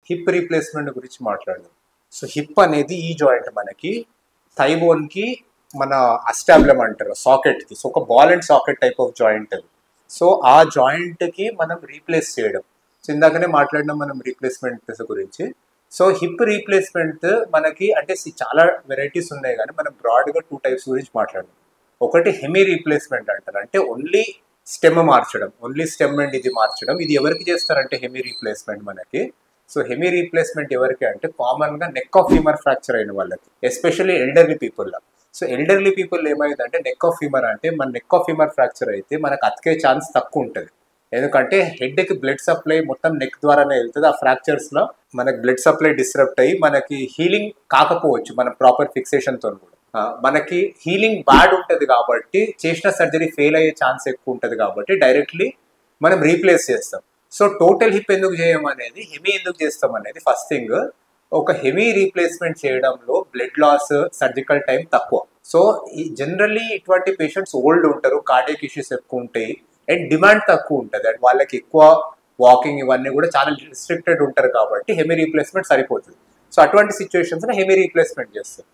Hip replacement గురించి మాట్లాడదాం. So hip అనేది ఈ జాయింట్ మనకి థై బోన్కి మన అస్టాబ్లం అంటారు సాకెట్కి. సో ఒక ball and socket type of joint అది. సో ఆ జాయింట్కి మనం రీప్లేస్ చేయడం. సో ఇందాకనే మాట్లాడినాం మనం రీప్లేస్మెంట్ గురించి. సో హిప్ రీప్లేస్మెంట్ మనకి అంటే చాలా వెరైటీస్ ఉన్నాయి, కానీ మనం బ్రాడ్గా 2 టైప్స్ గురించి మాట్లాడదాం. ఒకటి హెమీ రీప్లేస్మెంట్ అంటారు, అంటే ఓన్లీ స్టెమ్ మార్చడం, ఓన్లీ స్టెమ్ అండ్ ఇది మార్చడం. ఇది ఎవరికి చేస్తారంటే హెమీ రీప్లేస్మెంట్ మనకి. సో హెమీ రీప్లేస్మెంట్ ఎవరికి అంటే కామన్గా నెక్ ఆఫ్ ఫీమర్ ఫ్రాక్చర్ అయిన వాళ్ళకి, ఎస్పెషల్లీ ఎల్డర్లీ పీపుల్లో. సో ఎల్డర్లీ పీపుల్ ఏమైందంటే నెక్ ఆఫ్ ఫీమర్ అంటే మన నెక్ ఆఫ్ ఫీమర్ ఫ్రాక్చర్ అయితే మనకు అతికే ఛాన్స్ తక్కువ ఉంటుంది. ఎందుకంటే హెడ్కి బ్లడ్ సప్లై మొత్తం నెక్ ద్వారానే వెళ్తుంది. ఆ ఫ్రాక్చర్స్లో మనకి బ్లడ్ సప్లై డిస్టరప్ట్ అయ్యి మనకి హీలింగ్ కాకపోవచ్చు మన ప్రాపర్ ఫిక్సేషన్తో కూడా. మనకి హీలింగ్ బ్యాడ్ ఉంటుంది కాబట్టి చేసిన సర్జరీ ఫెయిల్ అయ్యే ఛాన్స్ ఎక్కువ ఉంటుంది కాబట్టి డైరెక్ట్లీ మనం రీప్లేస్ చేస్తాం. సో టోటల్ హిప్ ఎందుకు చేయమనేది, హెమీ ఎందుకు చేస్తాం అనేది ఫస్ట్ థింగ్. ఒక హెమీ రీప్లేస్మెంట్ చేయడంలో బ్లడ్ లాస్, సర్జికల్ టైం తక్కువ. సో జనరల్లీ ఇటువంటి పేషెంట్స్ ఓల్డ్ ఉంటారు, కార్డియాక్ ఇష్యూస్ ఎక్కువ ఉంటాయి అండ్ డిమాండ్ తక్కువ ఉంటుంది, అండ్ వాళ్ళకి ఎక్కువ వాకింగ్ ఇవన్నీ కూడా చాలా రిస్ట్రిక్టెడ్ ఉంటారు కాబట్టి హెమీ రీప్లేస్మెంట్ సరిపోతుంది. సో అటువంటి సిచ్యువేషన్స్లో హెమీ రీప్లేస్మెంట్ చేస్తారు.